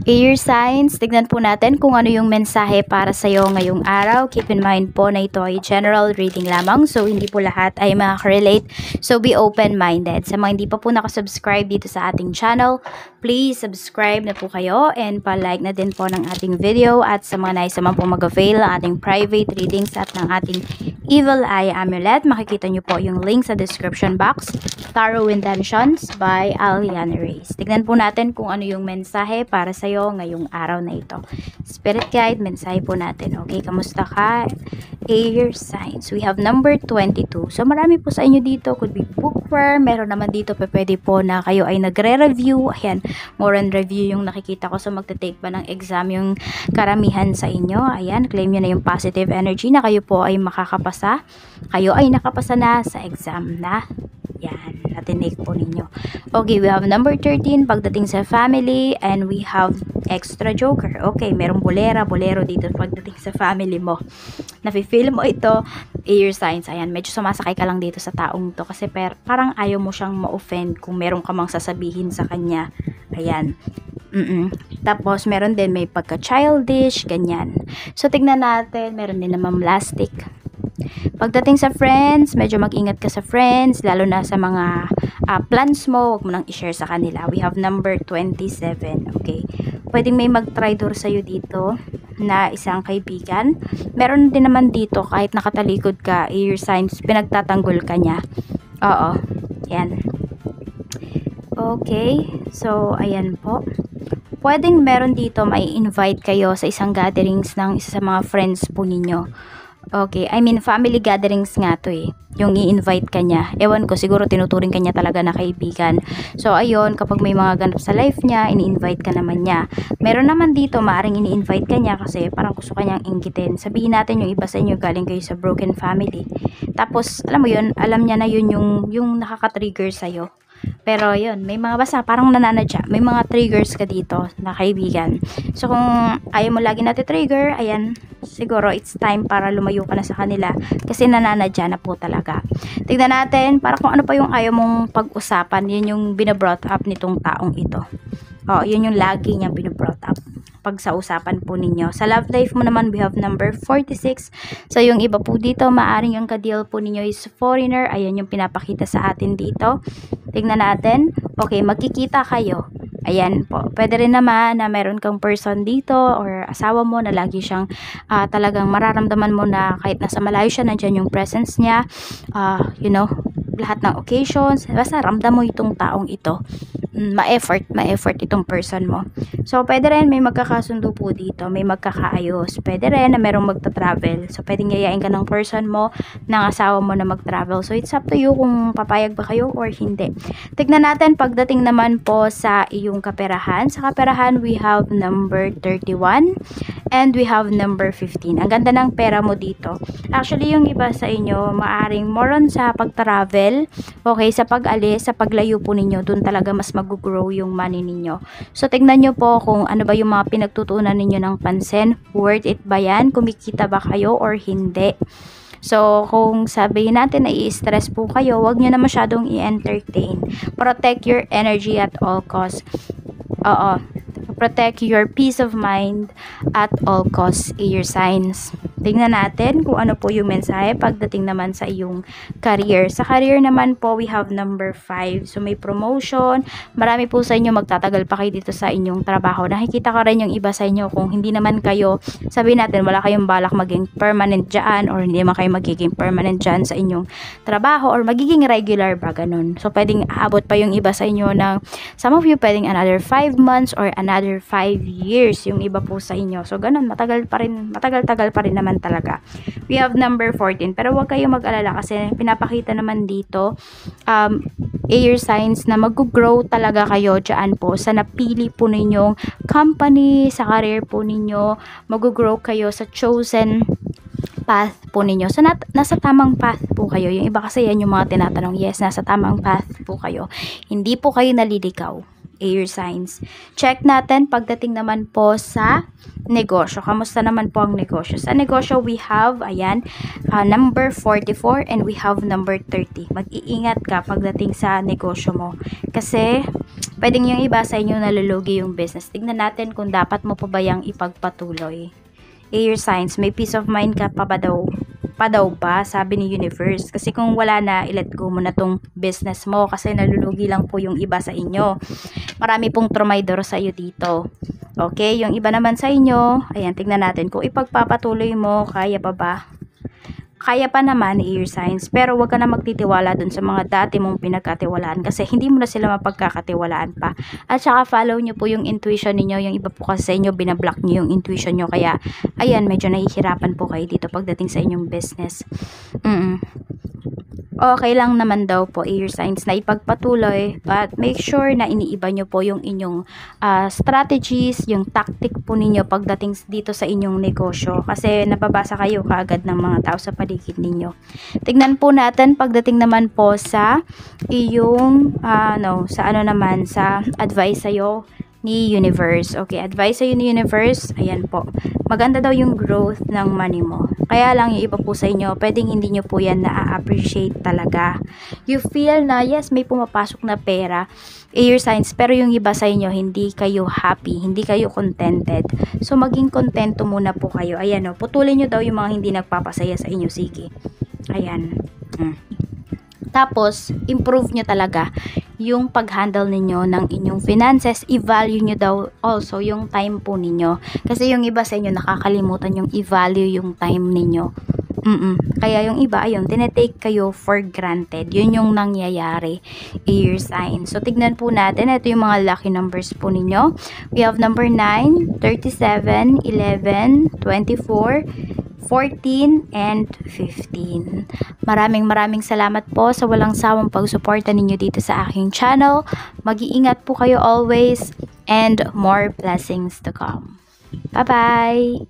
Air signs, tignan po natin kung ano yung mensahe para sa iyo ngayong araw. Keep in mind po na ito ay general reading lamang, so hindi po lahat ay makaka-relate. So be open-minded. Sa mga hindi pa po nakasubscribe dito sa ating channel, please subscribe na po kayo and pa-like na din po ng ating video. At sa mga nais naman po mag-avail ng ating private readings at ng ating Evil Eye Amulet, makikita nyo po yung link sa description box. Tarot Intentions by Aliana Reyes. Tignan po natin kung ano yung mensahe para sa iyo ngayong araw na ito. Spirit guide, mensahe po natin. Okay, kamusta ka? Air signs. We have number 22. So marami po sa inyo dito. Could be bookworm. Meron naman dito pwede po na kayo ay nagre-review. Ayan, more on review yung nakikita ko. So magte-take ba ng exam yung karamihan sa inyo. Ayan, claim nyo na yung positive energy na kayo po ay makakapasa. Kayo ay nakapasa na sa exam na. Yan, natinig po ninyo. Okay, we have number 13, pagdating sa family, and we have extra joker. Okay, merong bolero dito pagdating sa family mo. Nafe-feel mo ito, air signs. Ayan, medyo sumasakay ka lang dito sa taong to kasi parang ayaw mo siyang ma-offend kung meron ka mang sasabihin sa kanya. Ayan. Tapos, meron din may pagka-childish, ganyan. So, tignan natin, meron din naman plastic. Pagdating sa friends, medyo mag-ingat ka sa friends, lalo na sa mga plans mo, huwag mo nang i-share sa kanila. We have number 27, okay? Pwedeng may mag-traitor sa'yo dito na isang kaibigan. Meron din naman dito, kahit nakatalikod ka, air signs, pinagtatanggol ka niya. Oo, yan. Okay, so, ayan po. Pwedeng meron dito, may invite kayo sa isang gatherings ng isa sa mga friends po ninyo. Okay, I mean family gatherings nga to eh. Yung i-invite ka niya. Ewan ko, siguro tinuturing ka niya talaga na kaibigan. So ayun, kapag may mga ganap sa life niya, ini-invite ka naman niya. Meron naman dito, maaring ini-invite ka niya kasi parang gusto ka niyang inggitin. Sabihin natin yung iba sa inyo galing kayo sa broken family. Tapos, alam mo yun, alam niya na yun yung nakaka-trigger sa'yo. Pero yun, may mga basta parang nananadya. May mga triggers ka dito na kaibigan. So kung ayaw mo lagi trigger, ayan, siguro it's time para lumayo ka na sa kanila kasi nananadya na po talaga. Tignan natin para kung ano pa yung ayaw mong pag-usapan. Yun yung binabrought up nitong taong ito. Yun yung lagi niyang binabrought up pag sa usapan po ninyo. Sa love life mo naman, we have number 46. So, yung iba po dito, maaring yung ka-deal po ninyo is foreigner. Ayan yung pinapakita sa atin dito. Tignan natin. Okay, magkikita kayo. Ayan po. Pwede rin naman na meron kang person dito or asawa mo na lagi siyang talagang mararamdaman mo na kahit nasa malayo siya, nandyan yung presence niya. You know, lahat ng occasions. Basta ramdam mo itong taong ito. Ma-effort itong person mo. So, pwede rin may magkakasundo po dito, may magkakaayos. Pwede rin na merong magta-travel. So, pwedeng yayain ka ng person mo, ng asawa mo na mag-travel. So, it's up to you kung papayag ba kayo or hindi. Tignan natin pagdating naman po sa iyong kaperahan. Sa kaperahan, we have number 31 and we have number 15. Ang ganda ng pera mo dito. Actually, yung iba sa inyo, maaring more on sa pag-travel, okay, sa pag-alis, sa paglayo po ninyo, dun talaga mas mag-grow yung money ninyo. So, tignan nyo po kung ano ba yung mga pinagtutunan ninyo ng pansin. Worth it ba yan? Kumikita ba kayo or hindi? So, kung sabihin natin na i-stress po kayo, wag nyo na masyadong i-entertain. Protect your energy at all costs. Protect your peace of mind at all costs, air signs. Tingnan natin kung ano po yung mensahe pagdating naman sa iyong career. Sa career naman po, we have number 5. So, may promotion. Marami po sa inyo magtatagal pa kayo dito sa inyong trabaho. Nakikita ka rin yung iba sa inyo kung hindi naman kayo, sabihin natin, wala kayong balak maging permanent dyan or hindi naman kayo magiging permanent dyan sa inyong trabaho or magiging regular ba, ganun. So, pwedeng aabot pa yung iba sa inyo ng, some of you, pwedeng another 5 months or another 5 years yung iba po sa inyo. So, ganun, matagal-tagal pa rin naman talaga. We have number 14. Pero huwag kayong mag-alala kasi pinapakita naman dito air signs na mag-grow talaga kayo dyan po sa napili po ninyong company, sa career po ninyo. Mag-grow kayo sa chosen path po ninyo. So, nasa tamang path po kayo. Yung iba kasi yan yung mga tinatanong. Yes, nasa tamang path po kayo. Hindi po kayo naliligaw. Air signs. Check natin pagdating naman po sa negosyo. Kamusta naman po ang negosyo? Sa negosyo, we have, ayan, number 44 and we have number 30. Mag-iingat ka pagdating sa negosyo mo. Kasi, Pwedeng yung iba sa inyo nalulugi yung business. Tignan natin kung dapat mo pa ba yung ipagpatuloy. Air signs, may peace of mind ka pa ba daw? Sabi ni universe. Kasi kung wala na, i-let go mo na tong business mo kasi nalulugi lang po yung iba sa inyo. Marami pong trumaydor sa iyo dito. Okay, yung iba naman sa inyo, ayan, tignan natin kung ipagpapatuloy mo, kaya pa ba? Kaya pa naman, air signs, pero wag ka na magtitiwala dun sa mga dati mong pinagkatiwalaan kasi hindi mo na sila mapagkakatiwalaan pa. At saka follow nyo po yung intuition niyo. Yung iba po kasi sa inyo, binablock nyo yung intuition nyo, kaya ayan, medyo nahihirapan po kayo dito pagdating sa inyong business. Okay lang naman daw po, air signs, na ipagpatuloy, but make sure na iniiba nyo po yung inyong strategies, yung tactic po ninyo pagdating dito sa inyong negosyo kasi nababasa kayo kaagad ng mga tao sa paligid ninyo. Tignan po natin pagdating naman po sa iyong sa advice sa'yo ni universe. Okay, advice sa'yo ni universe, ayan po, maganda daw yung growth ng money mo. Kaya lang yung iba po sa inyo, pwedeng hindi nyo po yan na-appreciate talaga. You feel na yes, may pumapasok na pera, air signs, pero yung iba sa inyo, hindi kayo happy, hindi kayo contented. So maging kontento muna po kayo. Ayan o, putulin nyo daw yung mga hindi nagpapasaya sa inyo. Sige, ayan. Tapos, improve nyo talaga yung pag-handle ninyo ng inyong finances. I-value nyo daw also yung time po ninyo. Kasi yung iba sa inyo nakakalimutan yung i-value yung time ninyo. Kaya yung iba, ayun, tinetake kayo for granted. Yun yung nangyayari, air sign. So, tignan po natin. Ito yung mga lucky numbers po ninyo. We have number 9, 37, 11, 24, 14 and 15. Maraming salamat po sa walang sawang pagsuporta ninyo dito sa aking channel. Mag-iingat po kayo always and more blessings to come. Bye-bye!